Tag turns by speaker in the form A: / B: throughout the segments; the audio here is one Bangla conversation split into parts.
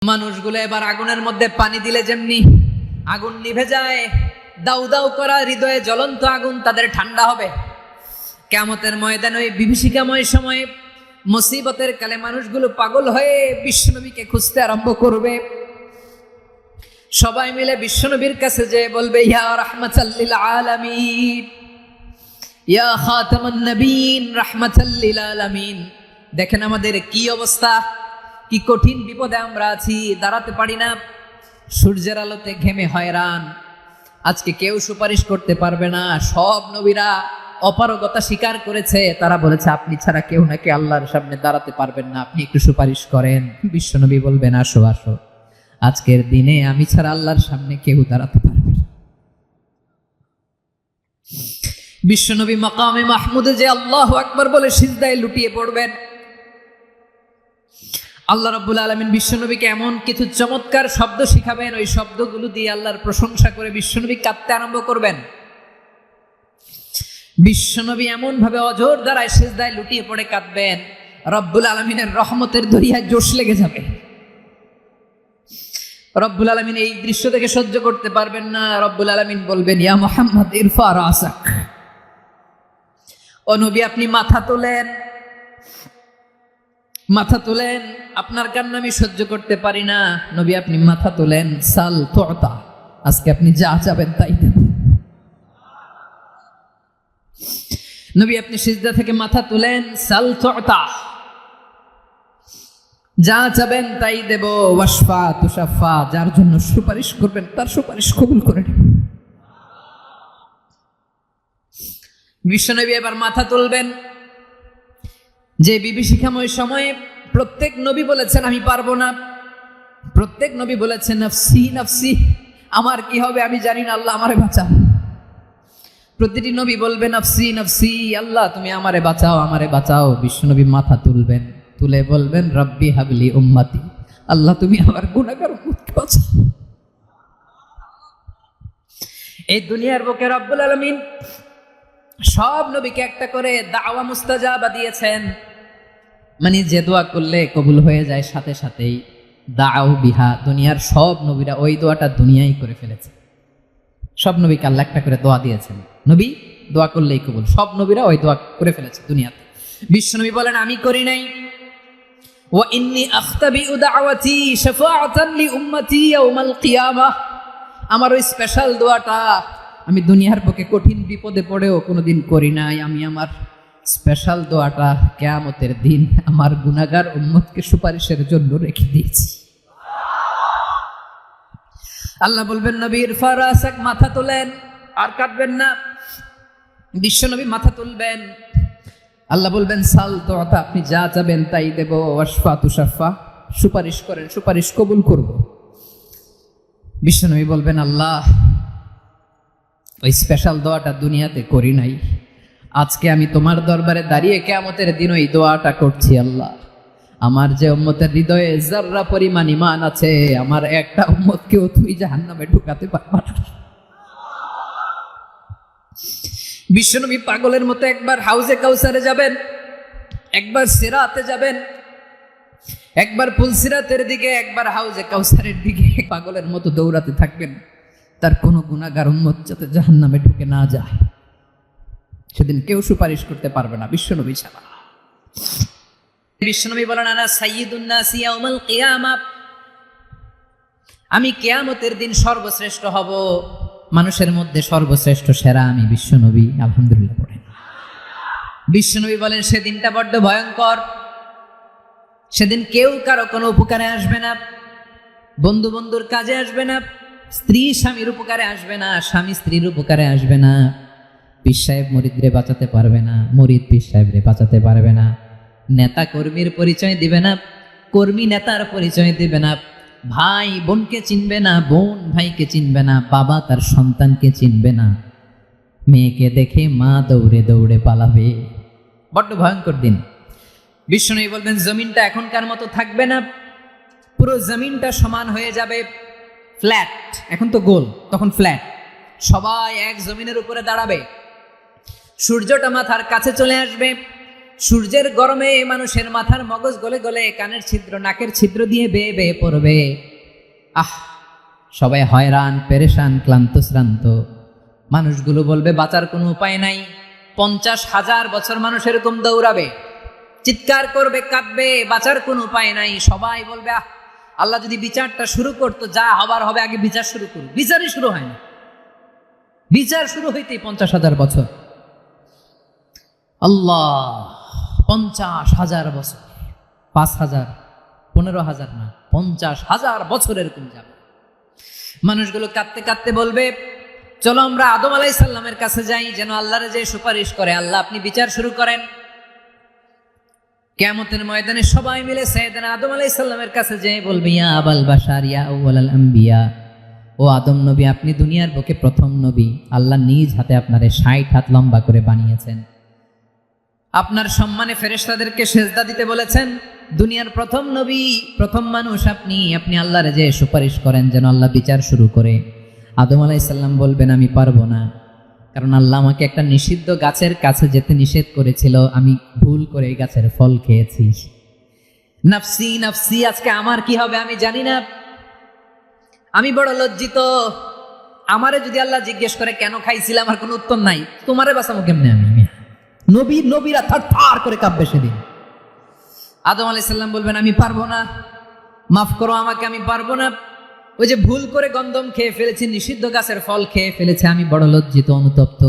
A: মানুষগুলো এবার আগুনের মধ্যে পানি দিলে যেমনি আগুন নিভে যায়, দাউ দাউ করা হৃদয়ে জ্বলন্ত আগুন তাদের ঠান্ডা হবে। কিয়ামতের ময়দানে ওই বিভীষিকাময় সময়ে মুসিবতের কালে মানুষগুলো পাগল হয়ে বিশ্বনবীকে খুঁজতে আরম্ভ করবে। সবাই মিলে বিশ্বনবীর কাছে যেয়ে বলবে, ইয়া রাহমাতাল লিল আলামিন, ইয়া খাতামান নবীন, রাহমাতাল লিল আলামিন। দেখেন আমাদের কি অবস্থা, কি কঠিন বিপদে আমরা আছি, দাঁড়াতে পারি না, সূর্যের আলোতে ঘেমে হয়রান। আজকে কেউ সুপারিশ করতে পারবে না। সব নবীরা অপারগতা স্বীকার করেছে, তারা বলেছে আপনি ছাড়া কেউ নাকি আল্লাহর সামনে দাঁড়াতে পারবেন না, আপনি একটু সুপারিশ করেন। বিশ্বনবী বলবেন, আসো আসো, আজকের দিনে আমি ছাড়া আল্লাহর সামনে কেউ দাঁড়াতে পারবে না। বিশ্বনবী মাকামে মাহমুদে যে আল্লাহু আকবার বলে সিজদায় লুটিয়ে পড়বেন। আল্লাহ রাব্বুল আলামিন বিশ্বনবীকে এমন কিছু চমৎকার শব্দ শিখাবেন, ওই শব্দগুলো দিয়ে আল্লাহর প্রশংসা করে বিশ্বনবী কাঁদতে আরম্ভ করবেন। বিশ্বনবী এমন ভাবে অজর দ্বারায় সিজদায় লুটিয়ে পড়ে কাঁদবেন, রব্বুল আলামিনের রহমতের দরিয়ায় জোশ লেগে যাবে। রব্বুল আলামিন এই দৃশ্য দেখে সহ্য করতে পারবেন না। রব্বুল আলামিন বলবেন, ইয়া মুহাম্মদ ইরফা রাসাক, ও নবী আপনি মাথা তোলেন, মাথা তোলেন, আপনার কান্না আমি সহ্য করতে পারি না। নবী আপনি মাথা তোলেন, সাল তুতা, আজকে আপনি যা চাবেন তাই দেব। নবী আপনি সিজদা থেকে মাথা তুলেন, সাল তুতা, যা চাবেন তাই দেব। ওয়াশফা তুশাফা, যার জন্য সুপারিশ করবেন তার সুপারিশ কবুল করে নেব। বিশ্বনবী এবার মাথা তুলবেন। যে বিভীষিকাময় সময়ে প্রত্যেক নবী বলেছেন আমি পারবো না, প্রত্যেক নবী বলেছেন নফসি নফসি, আমার কি হবে আমি জানি না, আল্লাহ আমারে বাঁচাও। প্রতিটি নবী বলবে নফসি নফসি, আল্লাহ তুমি আমারে বাঁচাও, আমারে বাঁচাও। বিশ্বনবী মাথা তুলবেন, তুলে বলবেন রব্বি হাবলি উম্মতি, আল্লাহ তুমি আমার গুনাহগার উম্মতকে বাঁচাও। এই দুনিয়ার বুকে রব্বুল আলামিন সব নবীকে একটা করে দাওয়া মুস্তাজাবা দিয়েছেন, মানে যে দোয়া করলে কবুল হয়ে যায় সাথে সাথেই। দাও বিহা, দুনিয়ার সব নবীরা ওই দোয়াটা দুনিয়ায় করে ফেলেছে। সব নবীকে আল্লাহ একটা করে দোয়া দিয়েছেন, নবী দোয়া করলেই কবুল। সব নবীরা ওই দোয়া করে ফেলেছে দুনিয়াতে। বিশ্বনবী বলেন আমি করি নাই। ওয়া ইন্নী আখতাবিউ দাওয়াতি শাফাআতান লি উম্মতি ইয়াউমাল কিয়ামাহ, আমার ওই স্পেশাল দোয়াটা আমি দুনিয়ার বুকে কঠিন বিপদে পড়েও কোনোদিন করি নাই। আমি আমার স্পেশাল দোয়াটা কিয়ামতের দিন আমার গুনাহগার উম্মতকে সুপারিশের জন্য রেখে দিয়েছি। আল্লাহ বলবেন নবী ইরফা রাসাক, মাথা তোলেন, আর কাঁদবেন না। বিশ্বনবী মাথা তুলবেন, আল্লাহ বলবেন সাল তুতা, আপনি যা চাবেন তাই দেব। ওয়াশফা তুশাফা, সুপারিশ করেন, সুপারিশ কবুল করব। বিশ্বনবী বলবেন আল্লাহ ওই স্পেশাল দোয়াটা দুনিয়াতে করি নাই, আজকে আমি তোমার দরবারে দাঁড়িয়ে কিয়ামতের দিন ওই দোয়াটা করছি। আল্লাহ আমার যে উম্মতের হৃদয়ে যাররা পরিমাণ ঈমান আছে, আমার একটা উম্মতকেও তুই জাহান্নামে ঢুকাতে পারবা না। বিশ্বনবী পাগলের মতো একবার হাউজে কাউসারে যাবেন, একবার সিরাতে যাবেন, একবার পুলসিরাতের দিকে, একবার হাউজে কাউসারের দিকে পাগলের মতো দৌড়াতে থাকবেন, তার কোনো গুনাহগার উম্মত যাতে জাহান্নামে ঢুকে না যায়। সেদিন কেউ সুপারিশ করতে পারবে না বিশ্বনবী ছাড়া। বিশ্বনবী বলেন আনা সাইয়্যিদুন নাসি ইয়াউমাল কিয়ামাহ, আমি কিয়ামতের দিন সর্বশ্রেষ্ঠ হব, মানুষের মধ্যে সর্বশ্রেষ্ঠ সেরা আমি বিশ্বনবী। আলহামদুলিল্লাহ পড়েন। বিশ্বনবী বলেন সেদিনটা বড্ড ভয়ঙ্কর, সেদিন কেউ কারো কোনো উপকারে আসবে না, বন্ধু বন্ধুর কাজে আসবে না, স্ত্রী স্বামীর উপকারে আসবে না, স্বামী স্ত্রীর উপকারে আসবে না, পীর সাহেব মুরিদরে বাঁচাতে পারবে না, মুরিদ পীর সাহেবরে বাঁচাতে পারবে না, নেতা কর্মীর পরিচয় দিবে না, কর্মী নেতার পরিচয় দিবে না, ভাই বোনকে চিনবে না, বোন ভাইকে চিনবে না, বাবা তার সন্তানকে চিনবে না, মেয়েকে দেখে মা দৌড়ে দৌড়ে পালাবে। বড্ড ভয়ঙ্কর দিন। বিশ্বনবী বলবেন জমিনটা এখনকার মতো থাকবে না, পুরো জমিনটা সমান হয়ে যাবে, ফ্ল্যাট। এখন তো গোল, তখন ফ্ল্যাট। সবাই এক জমিনের উপরে দাঁড়াবে, সূর্যটা মাথার কাছে চলে আসবে, সূর্যের গরমে মানুষের মাথার মগজ গলে গলে কানের ছিদ্র নাকের ছিদ্র দিয়ে বেয়ে বেয়ে পড়বে। সবাই হয়রান, পেরেশান, ক্লান্ত শ্রান্ত। মানুষগুলো বলবে বাঁচার কোনো উপায় নাই। 50,000 বছর মানুষ এরকম দৌড়াবে, চিৎকার করবে, কাঁদবে, বাঁচার কোনো উপায় নাই। সবাই বলবে আল্লাহ যদি বিচারটা শুরু করতো, যা হবার হবে, আগে বিচার শুরু করুন। বিচারই শুরু হয় না। বিচার শুরু হইতেই 50,000 বছর। আল্লাহ, 50,000 বছর, 5,000, 15,000 না, 50,000 বছর এরকম যাবে। মানুষগুলো কাঁদতে কাঁদতে বলবে চলো আমরা আদম আলাইহিস সালামের কাছে যাই, যেন আল্লাহরে যে সুপারিশ করে, আল্লাহ আপনি বিচার শুরু করেন। কিয়ামতের ময়দানে সবাই মিলে সাইয়েদনা আদম আলাইহিস সালামের কাছে যেয়ে বলবে ইয়া আবাল বাশার ইয়া আউয়ালাল আম্বিয়া, ও আদম নবী, আপনি দুনিয়ার বুকে প্রথম নবী। আল্লাহ নিজ হাতে আপনারে 60 হাত লম্বা করে বানিয়েছেন। আপনার সম্মানে ফেরেশতাদেরকে সেজদা দিতে বলেছেন। দুনিয়ার প্রথম নবী, প্রথম মানুষ আপনি। আপনি আল্লাহরে যে সুপারিশ করেন যেন আল্লাহ বিচার শুরু করে। আদম আলাইহিস সালাম বলবেন আমি পারবো না, কারণ আল্লাহ আমাকে একটা নিষিদ্ধ গাছের কাছে যেতে নিষেধ করেছিল, আমি ভুল করে এই গাছের ফল খেয়েছি। নাফসি নাফসি, আজকে আমার কি হবে আমি জানি না, আমি বড় লজ্জিত। আমারে যদি আল্লাহ জিজ্ঞেস করে কেন খাইছিলাম, আমার কোনো উত্তর নাই। তোমারে বাঁচাবো কেমনে আমি? নবীরা থার করে কাঁপবে সেদিন। আদম আলাইহিস সালাম বলবেন আমি পারবো না, মাফ করো আমাকে, আমি পারবো না। ওই যে ভুল করে গন্ধম খেয়ে ফেলেছি, নিষিদ্ধ গাছের ফল খেয়ে ফেলেছে, আমি বড় লজ্জিত, অনুতপ্ত,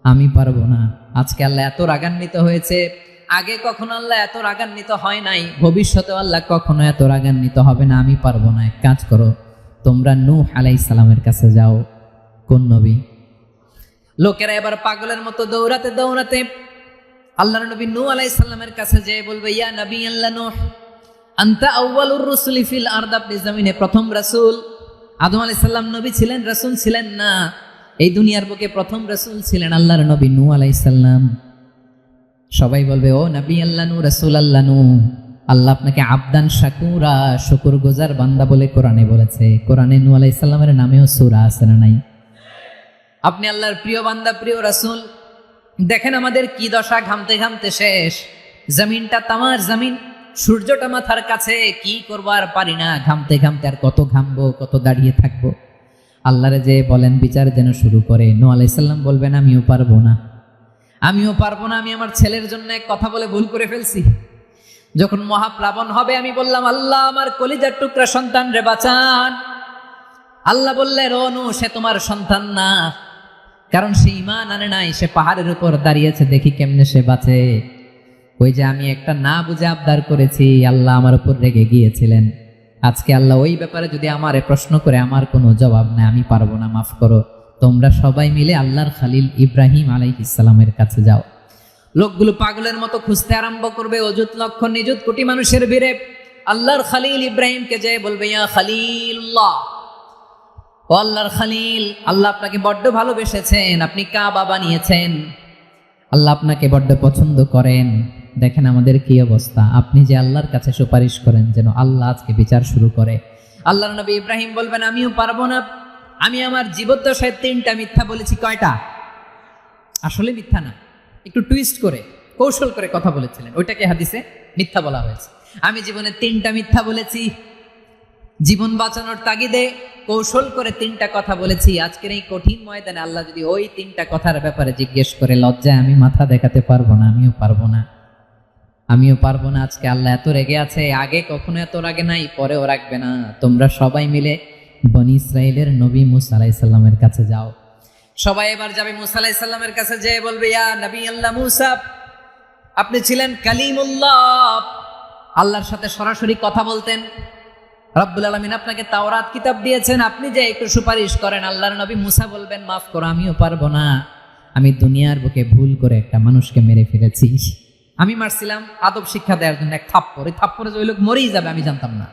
A: আমি পারবো না। আজকে আল্লাহ এত রাগান্বিত হয়েছে, আগে কখনো আল্লাহ এত রাগান্বিত হয় নাই, ভবিষ্যতে আল্লাহ কখনো এত রাগান্বিত হবে না। আমি পারবো না। এক কাজ করো, তোমরা নূহ আলাইহিস সালামের কাছে যাও। কোন নবী? লোকেরা এবার পাগলের মতো দৌড়াতে দৌড়াতে আল্লাহর নবী নূহ আলাইহিস সালামের কাছে যেয়ে বলবে ইয়া নবী আল্লাহ নূহ, আনতা আউয়ালুর রাসূলি ফিল আরদ, আপনি জমিনে প্রথম রাসূল। আদম আলাইহিস সালাম নবী ছিলেন, রাসূল ছিলেন না। এই দুনিয়ার বুকে প্রথম রাসূল ছিলেন আল্লাহর নবী নূহ আলাইহিস সালাম। সবাই বলবে ও নবী আল্লাহ নূহ, রাসূল আল্লাহ নূহ, আল্লাহ আপনাকে আবদান শাকুরা, শুকরগুজার বান্দা বলে কোরআনে বলেছে। কোরআনে নূহ আলাইহিস সালামের নামেও সূরা আছে না নাই? আপনি আল্লাহর প্রিয় বান্দা, প্রিয় রাসূল। দেখেন আমাদের কি দশা, ঘামতে ঘামতে শেষ। জমিনটা তামার জমিন, সূর্যটা মাথার কাছে, কি করবো আর পারি না, ঘামতে ঘামতে আর কত ঘামবো, কত দাঁড়িয়ে থাকবো। আল্লাহরে যে বলেন বিচার যেন শুরু করে। নূহ আলাইহিস সালাম বলবেন আমিও পারবো না, আমিও পারবো না। আমি আমার ছেলের জন্য এক কথা বলে ভুল করে ফেলছি। যখন মহাপ্লাবন হবে আমি বললাম আল্লাহ আমার কলিজার টুকরা সন্তান রে বাঁচান। আল্লাহ বললেন ও নূহ, সে তোমার সন্তান না, কারণ সে ঈমান আনে নাই, সে পাহাড়ের উপর দাঁড়িয়েছে, দেখি কেমনে সে বাঁচে। ওই যে আমি একটা না বুঝে আবদার করেছি, আল্লাহ আমার উপর রেগে গিয়েছিলেন। আজকে আল্লাহ ওই ব্যাপারে যদি আমারে প্রশ্ন করে, আমার কোনো জবাব নাই, আমি পারবো না, মাফ করো। তোমরা সবাই মিলে আল্লাহর খালিল ইব্রাহিম আলাইহিস সালামের কাছে যাও। লোকগুলো পাগলের মতো খুঁজতে আরম্ভ করবে, অযুত লক্ষ নিযুত কোটি মানুষের ভিড়ে আল্লাহর খালিল ইব্রাহিমকে যে বলবে ইয়া খালিলুল্লাহ, ও আল্লাহর খালিল, আল্লাহ আপনাকে বড্ড ভালোবেসেছেন, আপনি কাবা বানিয়েছেন, আল্লাহ আপনাকে বড্ড পছন্দ করেন। দেখেন আমাদের কি অবস্থা, আপনি যে আল্লাহর কাছে সুপারিশ করেন যেন আল্লাহ আজকে বিচার শুরু করে। আল্লাহর নবী ইব্রাহিম বলবেন আমিও পারবো না, আমি আমার জীবদ্দশায় 3টা মিথ্যা বলেছি। কয়টা? আসলে মিথ্যা না, একটু টুইস্ট করে কৌশল করে কথা বলেছিলেন, ওইটাকে হাদিসে মিথ্যা বলা হয়েছে। আমি জীবনে 3টা মিথ্যা বলেছি, জীবন বাঁচানোর তাগিদে কৌশল করে 3টা কথা বলেছি। আজকের এই কঠিন ময়দানে আল্লাহ যদি ওই 3টা কথার ব্যাপারে জিজ্ঞেস করে, লজ্জায় আমি মাথা দেখাতে পারবো না, আমিও পারবো না, আমিও পারবো না। আজকে আল্লাহ এত রেগে আছে, আগে কখনো এত রাগে নাই, পরেও রাখবে না। তোমরা সবাই মিলে বনি ইসরাইলের নবী মূসা আলাইহিস সালামের কাছে যাও। সবাই এবার যাবে মূসা আলাইহিস সালামের কাছে, যেয়ে বলবে ইয়া নবী আল্লাহ মূসা, আপনি ছিলেন কালিমুল্লাহ, আল্লাহর সাথে সরাসরি কথা বলতেন। রব্বুল আলামিন আপনাকে তাওরাত কিতাব দিয়েছেন, আপনি যে একটু সুপারিশ করেন। আল্লাহর নবী মূসা বলবেন মাফ করো, আমিও পারবো না, আমি দুনিয়ার বুকে ভুল করে একটা মানুষকে মেরে ফেলেছি। আমি মারছিলাম আদব শিক্ষা দেওয়ার জন্য এক থাপ্পড়, এই থাপ্পড়ে ওই লোক মরেই যাবে, আমি জানতাম না।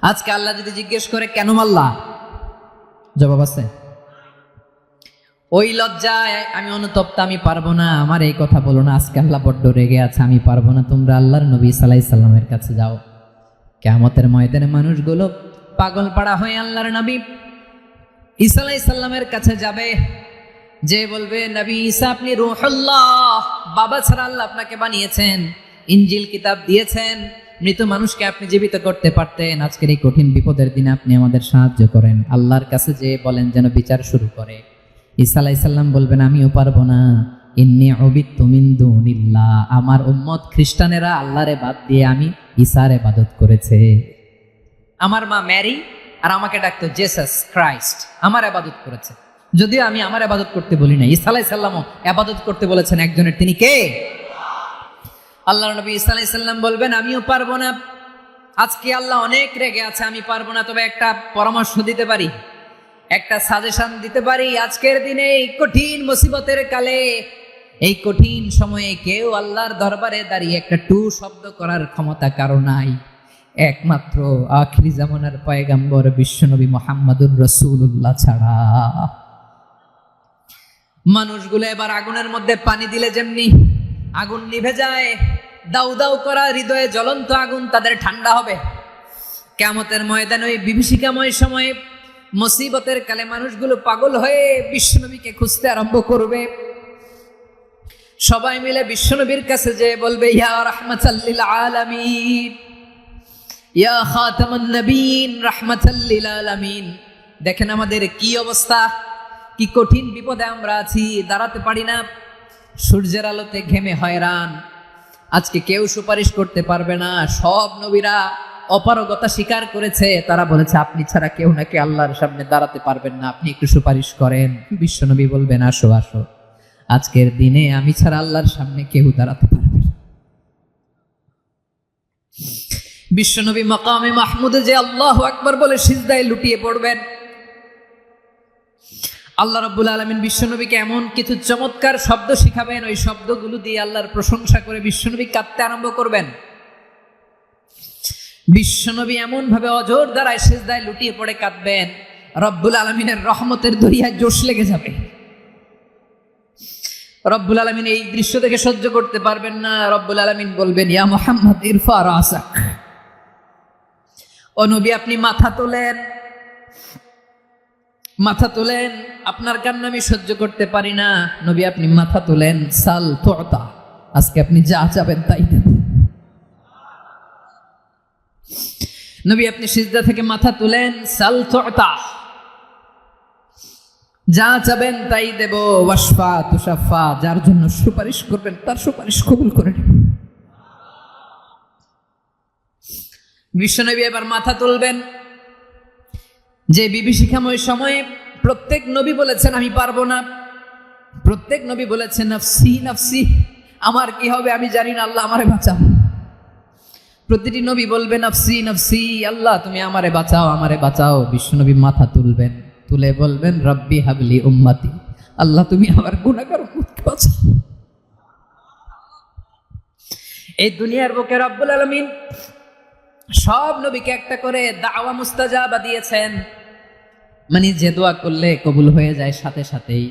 A: আজকে আল্লাহ যদি জিজ্ঞেস করে কেন মারলা, জবাব আছে? ওই লজ্জায় আমি অনুতপ্ত, আমি পারবো না, আমার এই কথা বলো না। আজকে আল্লাহ বড্ড রেগে আছে, আমি পারবো না। তোমরা আল্লাহর নবী ঈসা আলাইহিস সালামের কাছে যাও। কিয়ামতের ময়দানে মানুষগুলো পাগল পাড়া হয়ে আল্লাহর নবী ঈসা আলাইহিস সালামের কাছে যাবে। যে বলবে নবী ঈসা আপনি রূহুল্লাহ, বাবা ছাড়া আল্লাহ আপনাকে বানিয়েছেন, ইনজিল কিতাব দিয়েছেন, মৃত মানুষকে আপনি জীবিত করতে পারতেন, আজকের এই কঠিন বিপদের দিনে আপনি আমাদের সাহায্য করেন। আল্লাহর কাছে যে বলেন যেন বিচার শুরু করে। ঈসা আলাইহিস সালাম বলবেন আমিও পারবো না, ইন্নী উবিদতু মিন দুনিল্লাহ, আমার উম্মত খ্রিস্টানেরা আল্লাহরে বাদ দিয়ে আমি ঈসার ইবাদত করেছে। আমার মা ম্যারি আর আমাকে ডাকতো জেসাস ক্রাইস্ট, আমার ইবাদত করেছে, যদিও আমি আমার ইবাদত করতে বলি না। ঈসা আলাইহিস সালামও ইবাদত করতে বলেছেন একজনের, তিনি কে? আল্লাহর নবী ঈসা আলাইহিস সালাম বলবেন আমিও পারবো না, আজকে আল্লাহ অনেক রেগে আছে, আমি পারবো না, তবে একটা পরামর্শ দিতে পারি, একটা সাজেশন দিতে পারি। আজকের দিনে এই কঠিন মুসিবতের কালে, এই কঠিন সময়ে কেউ আল্লাহর দরবারে দাঁড়িয়ে একটা টু শব্দ করার ক্ষমতা কারো নাই, একমাত্র আখিরি জামানার পয়গাম্বর বিশ্বনবী মুহাম্মদুর রাসূলুল্লাহ ছাড়া। মানুষগুলো এবার আগুনের মধ্যে পানি দিলে যেমনি আগুন নিভে যায়, দাউ দাউ করা হৃদয়ে জ্বলন্ত আগুন তাদের ঠান্ডা হবে, কিয়ামতের ময়দানে ওই বিভীষিকাময় সময়ে মুসিবতের কালে মানুষগুলো পাগল হয়ে বিশ্বনবীকে খুঁজতে আরম্ভ করবে। সবাই মিলে বিশ্বনবীর কাছে যে বলবে ইয়া রাহমাতাল লিল আলামিন, ইয়া খাতামান নবীন, রাহমাতাল লিল আলামিন। দেখেন আমাদের কি অবস্থা, কি কঠিন বিপদে আমরা আছি, দাঁড়াতে পারি না, সূর্যের আলোতে ঘেমে হয়রান। আজকে কেউ সুপারিশ করতে পারবে না, সব নবীরা অপারগতা স্বীকার করেছে, তারা বলেছে আপনি ছাড়া কেউ নাকি আল্লাহর সামনে দাঁড়াতে পারবেন না, আপনি একটু সুপারিশ করেন। বিশ্বনবী বলবেন আসো আসো, আজকের দিনে আমি ছাড়া আল্লাহর সামনে কেউ দাঁড়াতে পারবে না। বিশ্বনবী মাকামে মাহমুদে যে আল্লাহু আকবার বলে সিজদায় লুটিয়ে পড়বেন, আল্লাহ রাব্বুল আলামিন বিশ্বনবীকে এমন কিছু চমৎকার শব্দ শিখাবেন, ওই শব্দগুলো দিয়ে আল্লাহর প্রশংসা করে বিশ্বনবী কাঁদতে আরম্ভ করবেন। বিশ্বনবী এমন ভাবে অজর দ্বারায় সিজদায় লুটিয়ে পড়ে কাঁদবেন, রব্বুল আলামিনের রহমতের দরিয়ায় জোশ লেগে যাবে। রব্বুল আলামিন এই দৃশ্য দেখে সহ্য করতে পারবেন না। রব্বুল আলামিন বলবেন ইয়া মুহাম্মদ ইরফা রাসাক, ও নবী আপনি মাথা তোলেন, মাথা তোলেন, আপনার কান্না আমি সহ্য করতে পারি না। নবী আপনি মাথা তোলেন, সাল তুতা, আজকে আপনি যা চাবেন তাই দেব। নবী আপনি সিজদা থেকে মাথা তুলেন, সাল তুতা, যা চাবেন তাই দেব। ওয়াশফা তুশাফা, যার জন্য সুপারিশ করবেন তার সুপারিশ কবুল করে নেব। বিশ্বনবী এবার মাথা তুলবেন। যে বিভীষিকাময় সময়ে প্রত্যেক নবী বলেছেন আমি পারবো না, প্রত্যেক নবী বলেছেন নফসি নফসি, আমার কি হবে আমি জানি না, আল্লাহ আমারে বাঁচাও। প্রতিটি নবী বলবে নফসি নফসি, আল্লাহ তুমি আমারে বাঁচাও, আমারে বাঁচাও। বিশ্বনবী মাথা তুলবেন, তুলে বলবেন রব্বি হাবলি উম্মতি, আল্লাহ তুমি আমার গুনাহগার উম্মতকে বাঁচাও। এই দুনিয়ার বুকে রব্বুল আলামিন সব নবীকে একটা করে দাওয়া মুস্তাজাবা দিয়েছেন, মানে যে দোয়া করলে কবুল হয়ে যায় সাথে সাথেই।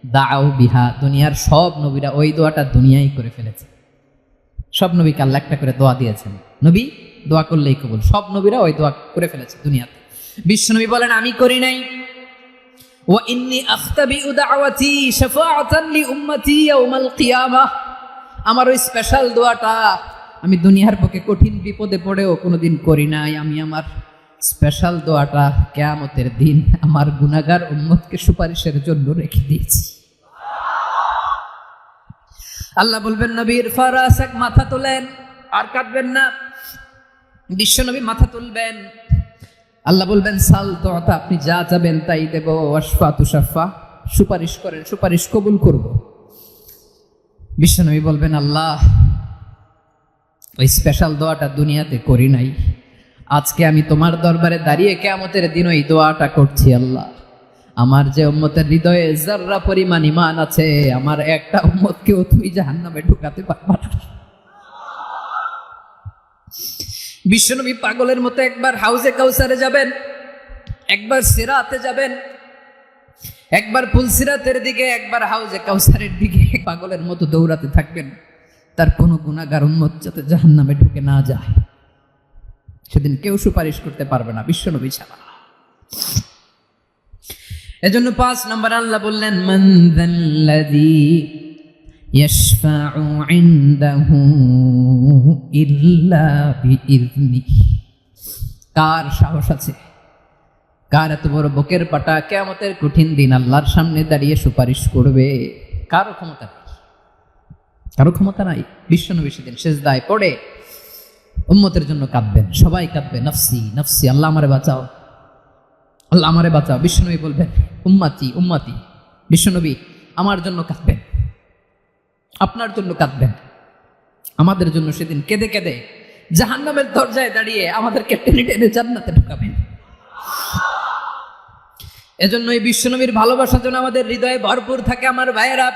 A: দাও বিহা, দুনিয়ার সব নবীরা ওই দোয়াটা দুনিয়ায় করে ফেলেছে। সব নবীকে আল্লাহ একটা করে দোয়া দিয়েছেন, নবী দোয়া করলেই কবুল, সব নবীরা ওই দোয়া করে ফেলেছে দুনিয়াতে। বিশ্বনবী বলেন আমি করি নাই। ওয়া ইন্নী আখতাবিউ দাওয়াতি শাফাআতান লি উম্মতি ইয়াউমাল কিয়ামাহ, আমার ওই স্পেশাল দোয়াটা আমি দুনিয়ার পক্ষে কঠিন বিপদে পড়েও কোনোদিন করি নাই। আমি আমার স্পেশাল দোয়াটা কিয়ামতের দিন আমার গুনাহগার উম্মতকে সুপারিশের জন্য রেখে দিয়েছি। আল্লাহ বলবেন নবীর ফারাসাক, মাথা তোলেন, আর কাঁদবেন না। বিশ্বনবী মাথা তুলবেন, আল্লাহ বলবেন সাল তোতা, আপনি যা চাবেন তাই দেব। ওয়াশফা তুশাফা, সুপারিশ করেন, সুপারিশ কবুল করব। বিশ্বনবী বলবেন আল্লাহ ওই স্পেশাল দোয়াটা দুনিয়াতে করি নাই, আজকে আমি তোমার দরবারে দাঁড়িয়ে কিয়ামতের দিন ওই দোয়াটা করছি। আল্লাহ আমার যে উম্মতের হৃদয়ে যাররা পরিমাণ ঈমান আছে, আমার একটা উম্মতকেও তুই জাহান্নামে ঢুকাতে পারবা না। বিশ্বনবী পাগলের মতো একবার হাউজে কাউসারে যাবেন, একবার সিরাতে যাবেন, একবার পুলসিরাতের দিকে, একবার হাউজে কাউসারের দিকে পাগলের মতো দৌড়াতে থাকবেন, তার কোনো গুনাহগার উম্মত যাতে জাহান্নামে ঢুকে না যায়। সেদিন কেউ সুপারিশ করতে পারবে না বিশ্বনবী ছাড়া। এজন্য ৫ নম্বর আল্লাহ বললেন মান যাল্লাযী ইয়াশফাউ ইনদাহু ইল্লা বিইযনিহি। কার সাহস আছে, কার এত বড় বুকের পাটা কিয়ামতের কঠিন দিন আল্লাহর সামনে দাঁড়িয়ে সুপারিশ করবে? কারো ক্ষমতা নেই, কারো ক্ষমতা নাই। বিশ্বনবী সেদিন সেজদায় পড়ে উম্মতের জন্য কাঁদবেন, সবাই কাঁদবে, নফসি নফসি, আল্লাহ আমারে বাঁচাও, আল্লাহ আমারে বাঁচাও। বিশ্বনবী বলবেন উম্মতি উম্মতি। বিশ্বনবী আমার জন্য কাঁদবেন, আপনার জন্য কাঁদবেন, আমাদের জন্য সেদিন কেঁদে কেঁদে জাহান্নামের দরজায় দাঁড়িয়ে আমাদেরকে টেনে টেনে জান্নাতে ঢুকাবেন। এজন্য এই বিশ্বনবীর ভালোবাসা যেন আমাদের হৃদয়ে ভরপুর থাকে। আমার ভাইয়েরা,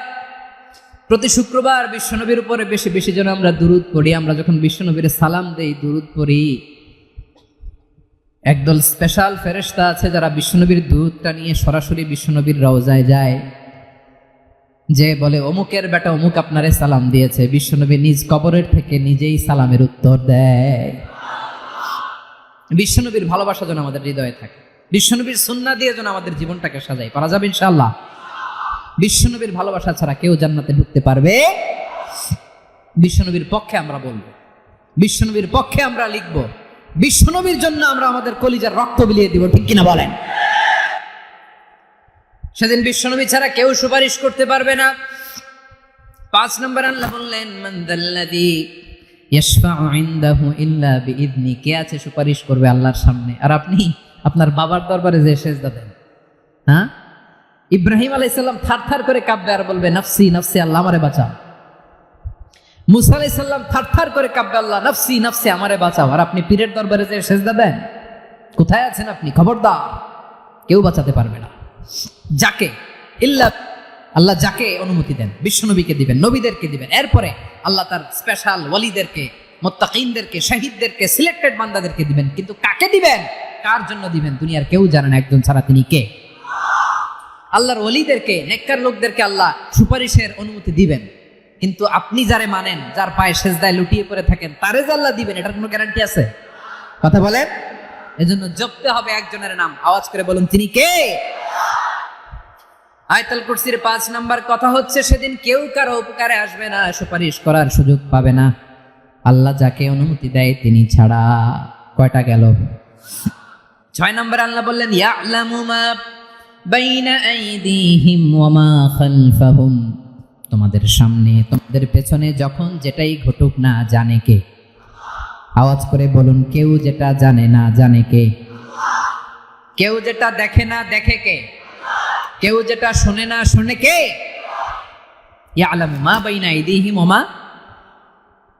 A: প্রতি শুক্রবার বিশ্বনবীর উপরে বেশি বেশি যেন আমরা দুরূদ পড়ি। আমরা যখন বিশ্বনবীর সালাম দেই, দুরূদ পড়ি, একদল স্পেশাল ফেরেশতা আছে যারা বিশ্বনবীর দুরূদটা নিয়ে সরাসরি বিশ্বনবীর রওজায় যায়, যে বলে অমুকের বেটা অমুক আপনারে সালাম দিয়েছে। বিশ্বনবী নিজ কবরের থেকে নিজেই সালামের উত্তর দেয়। বিশ্বনবীর ভালোবাসা যেন আমাদের হৃদয়ে থাকে, বিশ্বনবীর সুন্নাহ দিয়ে যেন আমাদের জীবনটাকে সাজাই, পারা যাবে ইনশাআল্লাহ। বিশ্বনবীর ভালোবাসা ছাড়া কেউ জান্নাতে ঢুকতে পারবে? বিশ্বনবীর পক্ষে আমরা বলবো, বিশ্বনবীর পক্ষে আমরা লিখবো, বিশ্বনবীর জন্য আমরা আমাদের কলিজার রক্ত বিলিয়ে দিব, ঠিক কিনা বলেন? সেদিন বিশ্বনবী ছাড়া কেউ সুপারিশ করতে পারবে না। ৫ নম্বর আল্লাহ বললেন মান যাল্লাযী ইয়াশফাউ ইনদাহু ইল্লা বিইযনি। কে আছে সুপারিশ করবে আল্লাহর সামনে? আর আপনি আপনার বাবার দরবারে যে সেজদা দেন, হ্যাঁ, ইব্রাহিম আলাইহিস সালাম থারথার করে কাঁপবে আর বলবে নফসি নফসি, আল্লাহ আমারে বাঁচাও। মুসা আলাইহিস সালাম থারথার করে কাঁপবে, আল্লাহ নফসি নফসি, আমারে বাঁচাও। আর আপনি পীরের দরবারে যে সেজদা দেন, কোথায় আছেন আপনি? খবরদার, কেউ বাঁচাতে পারবে না। যাকে ইল্লা আল্লাহ যাকে অনুমতি দেন, বিশ্বনবীকে দিবেন, নবীদেরকে দিবেন, এরপরে আল্লাহ তার স্পেশাল ওয়ালিদেরকে, মুত্তাকিনদেরকে, শহীদদেরকে, সিলেক্টেড বান্দাদেরকে দিবেন। কিন্তু কাকে দিবেন, কার জন্য দিবেন, দুনিয়ার কেউ জানে না একজন ছাড়া, তিনি কে? আল্লাহর ওয়ালিদেরকে, নেককার লোকদেরকে আল্লাহ সুপারিশের অনুমতি দিবেন। কিন্তু আপনি যারে মানেন, যার পায়ে সেজদায় লুটিয়ে পড়ে থাকেন, তারে যে আল্লাহ দিবেন, এটার কোনো গ্যারান্টি আছে? কথা বলেন। এজন্য জপতে হবে একজনের নাম, আওয়াজ করে বলুন তিনি কে? আয়াতুল কুরসির ৫ নাম্বার কথা হচ্ছে সেদিন কেউ কারো উপকারে আসবে না, সুপারিশ করার সুযোগ পাবে না, আল্লাহ যাকে অনুমতি দেয় তিনি ছাড়া। কয়টা গেল? ৬ নাম্বার আল্লাহ বললেন ইয়ালামু মা বাইনা আইদিহিম ওয়া মা খালফাহুম। তোমাদের সামনে, তোমাদের পেছনে যখন যেটাই ঘটুক না জানে কে? আওয়াজ করে বলুন, কেউ যেটা জানে না জানে কে? কেউ যেটা দেখে না দেখে কে? কেউ যেটা শুনে না শুনে কে? ইয়ালামু মা বাইনা আইদিহিম ওয়া মা,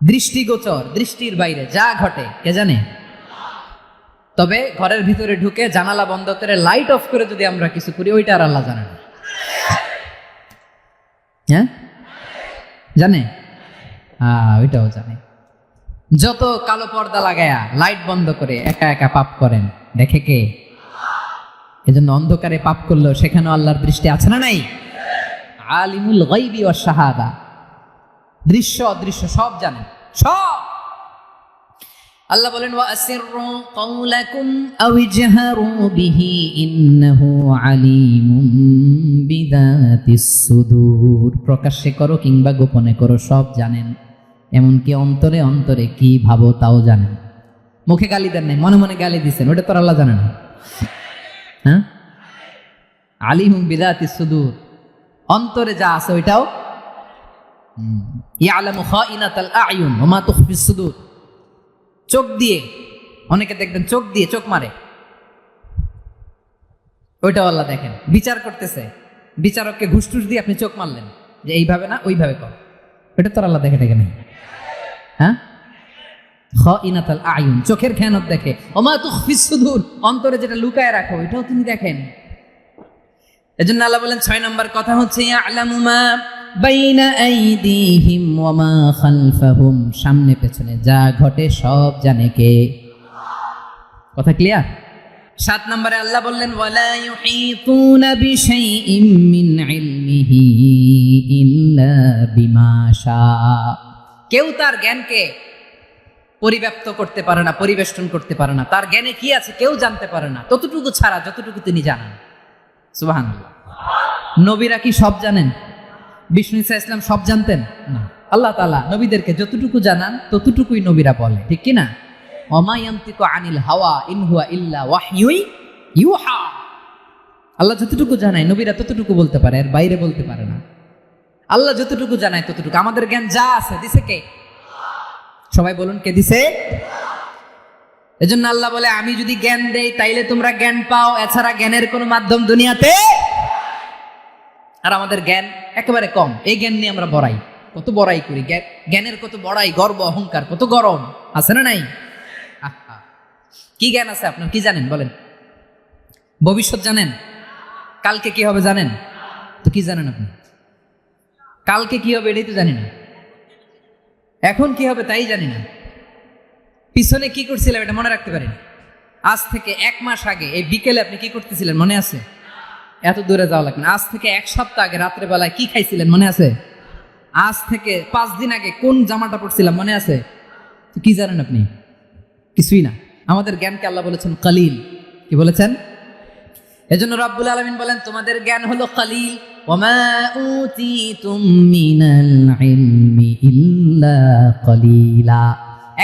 A: দৃষ্টিগোচর, দৃষ্টির বাইরে যা ঘটে কে জানে? তবে ঘরের ভিতরে ঢুকে জানালা বন্ধ করে লাইট অফ করে যদি আমরা কিছু করি, ওইটা আর আল্লাহ জানে না। হ্যাঁ, জানে? ওইটাও জানে। যত কালো পর্দা লাগায়া লাইট বন্ধ করে একা একা পাপ করেন, দেখে কে? এজন্য অন্ধকারে পাপ করলেও সেখানেও আল্লাহর দৃষ্টি আছে না নাই? আলিমুল গায়বি ওয়াশ শাহাদা, দৃশ্য অদৃশ্য সব জানেন, সব। আল্লাহ বলেন ওয়া আসিররু কাওলাকুম আও ইজহারু বিহি ইন্নাহু আলিমুম বিযাতিস সুদূর। প্রকাশ্যে করো কিংবা গোপনে করো, সব জানেন। এমনকি অন্তরে অন্তরে কি ভাবো তাও জানেন। মুখে গালি দেন নাই, মনে মনে গালি দিচ্ছেন, ওটা তো আল্লাহ জানে না। হ্যাঁ, আলিমুম বিযাতিস সুদূর, অন্তরে যা আছে ওইটাও। ইয়ালামু খাইনাতাল আ'য়ুন ওয়া মা তুখফিস সুদূর। চোখ দিয়ে, অনেকে দেখবেন চোখ দিয়ে চোখ মারে, ওইটাও আল্লাহ দেখেন। বিচার করতেছে, বিচারককে ঘুষ টুস দিয়ে আপনি চোখ মারলেন যে এইভাবে না ওইভাবে কর, ওইটা তো আল্লাহ দেখে দেখে নেই। হ্যাঁ, খাইনাতাল আ'য়ুন, চোখের খেয়ানত দেখে। ওয়া মা তুখফিস সুদূর, অন্তরে যেটা লুকায় রাখো এটাও তিনি দেখেন। এজন্য আল্লাহ বলেন ৬ নম্বর কথা হচ্ছে ইয়ালামু মা বাইনা আইদিহিম ওয়া মা খালফাহুম, সামনে পেছনে যা ঘটে সব জানে কে? কথা ক্লিয়ার? ৭ নম্বরে আল্লাহ বললেন ওয়ালা ইউহিতুনা বিশাইইম মিন ইলমিহি ইল্লা বিমা শা। কেউ তার জ্ঞানকে পরিব্যাপ্ত করতে পারে না, পরিবেষ্টন করতে পারে না। তার জ্ঞানে কি আছে কেউ জানতে পারে না, ততটুকু ছাড়া যতটুকু তিনি জানেন। সুবহানাল্লাহ। নবীরা কি সব জানেন? বিষ্ণু ঈসা ইসলাম সব জানতেন না। আল্লাহ তাআলা নবীদেরকে যতটুকু জানান ততটুকুই নবীরা বলে, ঠিক কি না? ওমা ইয়ানতিকু আনিল হাওয়া ইন হুয়া ইল্লা ওয়াহয়ুই ইউহা। আল্লাহ যতটুকু জানায় নবীরা ততটুকু বলতে পারে, এর বাইরে বলতে পারে না। আল্লাহ যতটুকু জানায় ততটুকু। আমাদের জ্ঞান যা আছে দিছে কে? সবাই বলুন, কে দিছে? এজন্য আল্লাহ বলে, আমি যদি জ্ঞান দেই তাইলে তোমরা জ্ঞান পাও, এছাড়া জ্ঞানের কোনো মাধ্যম দুনিয়াতে। আর আমাদের জ্ঞান একেবারে কম, এই জ্ঞান নিয়ে আমরা বড়াই, কত বড়াই করি, জ্ঞানের কত বড়াই, গর্ব অহংকার, কত গরম আছে না নাই? কি জ্ঞান আছে আপনার? কি জানেন বলেন? ভবিষ্যৎ জানেন? কালকে কি হবে জানেন? তো কি জানেন আপনি? কালকে কি হবে এটাই তো জানি না, এখন কি হবে তাই জানি না, পিছনে কি করছিলাম এটা মনে রাখতে পারি না। আজ থেকে 1 মাস আগে এই বিকেলে আপনি কি করতেছিলেন মনে আছে? এত দূরে যাওয়া লাগবে না। আজ থেকে 1 সপ্তাহ আগে রাত্রে বেলায় কি খাইছিলেন মনে আছে? আজ থেকে 5 দিন আগে কোন জামাটা পরছিলাম মনে আছে? তো কি জানেন আপনি? কিছুই না। আমাদের জ্ঞানকে আল্লাহ বলেছেন কালিল। কি বলেছেন? এজন্য রব্বুল আলামিন বলেন, তোমাদের জ্ঞান হলো কালিল। ওমা উতিতুম মিনাল ইলমি ইল্লা কালিলা।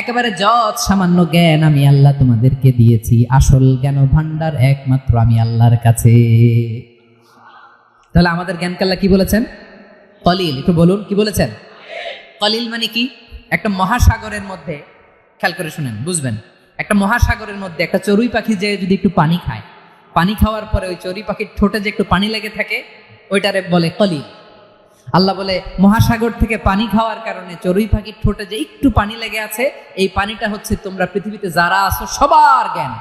A: একেবারে যত সামান্য জ্ঞান আমি আল্লাহ তোমাদেরকে দিয়েছি, আসল জ্ঞান ভান্ডার একমাত্র আমি আল্লাহর কাছে। তাহলে আমাদের জ্ঞানকে আল্লাহ কি বলেছেন? কলিল। একটু বলুন, কি বলেছেন? কলিল মানে কি? একটা মহাসাগরের মধ্যে, খেয়াল করে শুনেন বুঝবেন, একটা মহাসাগরের মধ্যে একটা চড়ুই পাখি যে যদি একটু পানি খায়, পানি খাওয়ার পরে ওই চড়ুই পাখির ঠোঁটে যে একটু পানি লেগে থাকে ওইটারে বলে কলিল। আল্লাহ বলে, মহাসাগর থেকে পানি খাওয়ার কারণে চড়ুই পাখির ঠোঁটে যে একটু পানি লেগে আছে, এই পানিটা হচ্ছে তোমরা পৃথিবীতে যারা আছো সবার জ্ঞান,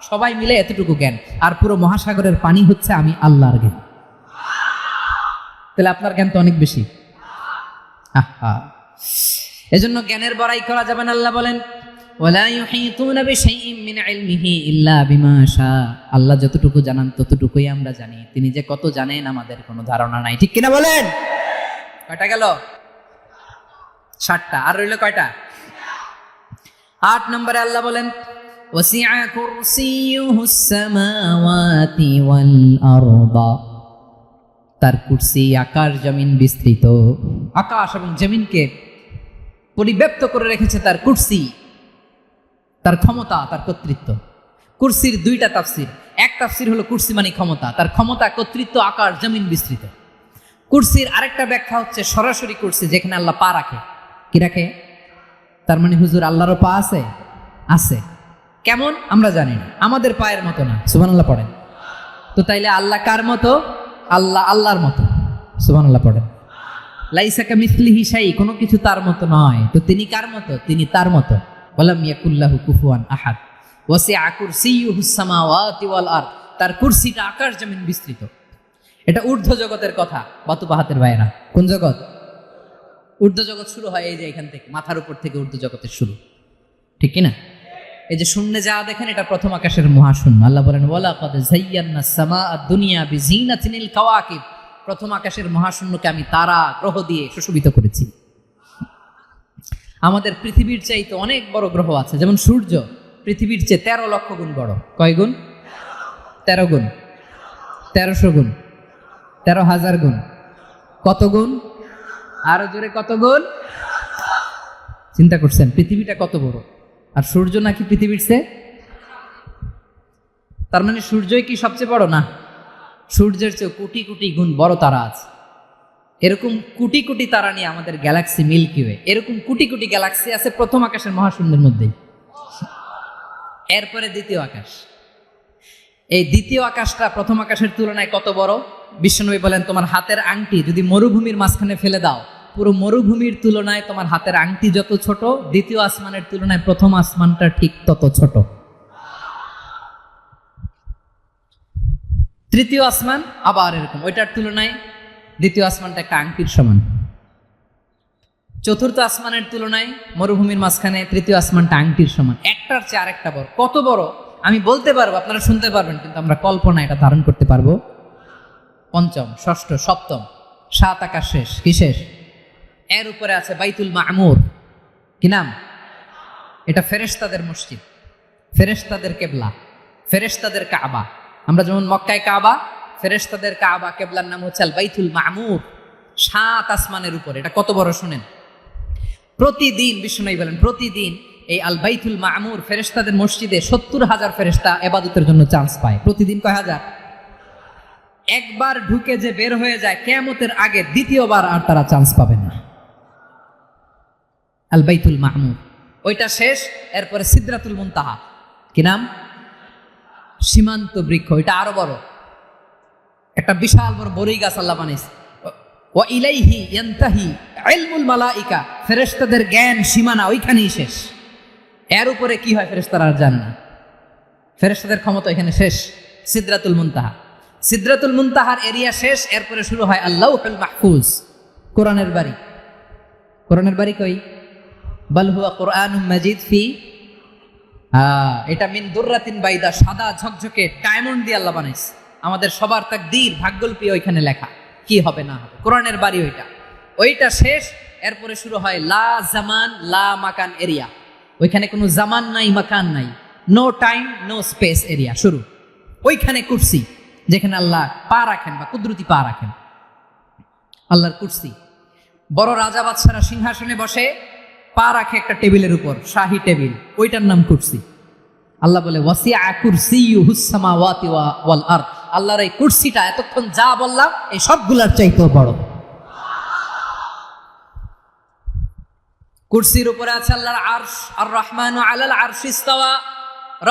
A: সবাই মিলে এতটুকু জ্ঞান, আর পুরো মহাসাগরের পানি হচ্ছে আমি আল্লাহর জ্ঞান। তাহলে আপনার জ্ঞান তো অনেক বেশি। এজন্য জ্ঞানের বড়াই করা যাবে না। আল্লাহ বলেন, ওয়ালা ইউহিতুনা বিশাইইন মিন ইলমিহি ইল্লা বিমা শা। আল্লাহ যতটুকু জানান ততটুকুই আমরা জানি, তিনি যে কত জানেন আমাদের কোনো ধারণা নাই, ঠিক কিনা বলেন? কয়টা গেল? 7টা। আর রইল কয়টা? 8 নম্বরে আল্লাহ বলেন, ওয়াসিআ কুরসিয়ুহুস সামাওয়াতি ওয়াল আরদা। তার কুরসি আকাশ জমিন বিস্তৃত, আকাশ এবং জমিনকে পরিব্যাপ্ত করে রেখেছে তার কুরসি, তার ক্ষমতা, তার কর্তৃত্ব। কুরসির 2টা তাফসির। এক তাফসির হলো কুরসি মানে ক্ষমতা, তার ক্ষমতা, কর্তৃত্ব, আকাশ জমিন বিস্তৃত। কুরসির আরেকটা ব্যাখ্যা হচ্ছে সরাসরি কুরসি, যেখানে আল্লাহ পা রাখে। কি রাখে? তার মানে হুজুর আল্লাহরও পা আছে? আছে। কেমন আমরা জানি না, আমাদের পায়ের মতো না। সুবহানাল্লাহ পড়েন। তো তাইলে আল্লাহ কার মতো? আল্লাহ আল্লাহর মতো। সুবহানাল্লাহ পড়েন। লাইসা কামিসলিহি শাই, কোনো কিছু তার মতো নয়। তো তিনি কার মতো? তিনি তার মতো। ওয়ালাম ইয়াকুল্লাহু কুফুয়ান আহাদ। ওয়াসিআ কুরসিয়ুহুস সামাওয়াতি ওয়াল আরদ। তার কুরসিটা আকাশ জমিন বিস্তৃত। এটা ঊর্ধ্ব জগতের কথা, বাতুপাহাতের ভাইয়েরা। কোন জগৎ? ঊর্ধ্ব জগৎ শুরু হয় এই যে এখান থেকে, মাথার উপর থেকে ঊর্ধ্ব জগতের শুরু, ঠিক কিনা? এই যে শূন্যে যা দেখেন এটা প্রথম আকাশের মহাশূন্য। আল্লাহ বলেন, ওয়ালাকাদ যায়্যানাস সামাআদ দুনিয়া বিজিনাতিল কাওয়াকিব। প্রথম আকাশের মহাশূন্যকে আমি তারা গ্রহ দিয়ে সুশোভিত করেছি। আমাদের পৃথিবীর চাইতে অনেক বড় গ্রহ আছে, যেমন সূর্য পৃথিবীর চেয়ে 13 লক্ষ গুণ বড়। কয় গুণ? 13 গুণ, 1300 গুণ, 13,000 গুণ। কত গুণ? আরো জোরে কত গুণ? চিন্তা করছেন পৃথিবীটা কত বড়, আর সূর্য নাকি পৃথিবীর চেয়ে? তার মানে সূর্যই কি সবচেয়ে বড়? না, সূর্যের চেয়ে কোটি কোটি গুণ বড় তারা আছে। এরকম কোটি কোটি তারা নিয়ে আমাদের গ্যালাক্সি মিল্কি ওয়ে। এরকম কোটি কোটি গ্যালাক্সি আছে প্রথম আকাশের মহাশূন্যের মধ্যেই। এরপরে দ্বিতীয় আকাশ। এই দ্বিতীয় আকাশটা প্রথম আকাশের তুলনায় কত বড়? বিশ্বনবী বলেন, তোমার হাতের আংটি যদি মরুভূমির মাঝখানে ফেলে দাও, পুরো মরুভূমির তুলনায় তোমার হাতের আংটি যত ছোট, দ্বিতীয় আসমানের তুলনায় প্রথম আসমানটা ঠিক তত ছোট। তৃতীয় আসমান আবার এরকম, ওইটার তুলনায় দ্বিতীয় আসমানটা একটা আংটির সমান। চতুর্থ আসমানের তুলনায় মরুভূমির মাঝখানে তৃতীয় আসমানটা আংটির সমান। একটার চেয়ে আরেকটা বড়। কত বড় আমি বলতে পারবো, আপনারা শুনতে পারবেন, কিন্তু আমরা কল্পনা এটা ধারণ করতে পারবো। পঞ্চম, ষষ্ঠ, সপ্তম, 7 আকাশ শেষ। কি শেষ? এর উপরে আছে বাইতুল মামুর। কি নাম? এটা ফেরেশতাদের মসজিদ, ফেরেশতাদের কেবলা, ফেরেশতাদের কাবা। আমরা যেমন মক্কায় কাবা, ফেরেশতাদের কাবা কিবলার নাম হচ্ছে আল বাইতুল মামুর, 7 আসমানের উপরে। এটা কত বড় শুনেন। প্রতিদিন বিষ্ণুনবী বলেন প্রতিদিন এই আল বাইতুল মামুর ফেরেশতাদের মসজিদে 70,000 ফেরেশতা ইবাদতের জন্য চান্স পায়। প্রতিদিন কয় হাজার? একবার ঢুকে যে বের হয়ে যায় কিয়ামতের আগে দ্বিতীয়বার আর তারা চান্স পাবে না। আল বাইতুল মামুর ওইটা শেষ, এরপরে সিদরাতুল মুনতাহা, কি নাম? সীমান্ত বৃক্ষ। এটা আরো বড়, একটা বিশাল বড় বড়ই গাছ আল্লাহ বানাইছে। ওয়া ইলাইহি ইয়ানতাহি ইলমুল মালাইকা, ফেরেশতাদের জ্ঞান সীমানা ওইখানেই শেষ। এর উপরে কি হয় ফেরেশতারা আর জানে না। ফেরেশতাদের ক্ষমতা এখানে শেষ। সিদরাতুল মুনতাহা, সিদরাতুল মুনতাহার এরিয়া শেষ, এরপরে শুরু হয় আল্লাহুল মাহফুজ, কোরআনের বাড়ি। কোরআনের বাড়ি কই? বাল হুয়া কুরআনুম মাজিদ ফি, এটা মিন দুররাতিন বাইদা, সাদা ঝকঝকে ডায়মন্ড দিয়ে আল্লাহ বানাইছে। আমাদের সবার তাকদীর ভাগ্যলিপি ওইখানে লেখা, কি হবে না হবে। কোরআনের বাড়ি ওইটা শেষ, এরপরে শুরু হয় লা জামান লা মাকান এরিয়া। ওইখানে কোনো জামান নাই, মাকান নাই, no time no space area শুরু। ওইখানে কুরসি, যেখানে আল্লাহ পা রাখেন বা কুদরতি পা রাখেন, আল্লাহর কুরসি। বড় রাজা বাদশারা সিংহাসনে বসে পা রাখে একটা টেবিলের উপর, শাহী টেবিল, ওইটার নাম কুরসি। আল্লাহ বলে ওয়াসিআ কুরসিয়ুহুস সামাওয়াতি ওয়াল আরদ, আল্লাহর এই কুরসিটা এতক্ষণ যা বললাম এই সবগুলার চাইতেও বড়। কুরসির উপরে আছে আল্লাহর আরশ, আর রহমানু আলাল আরশি ইস্তাওয়া,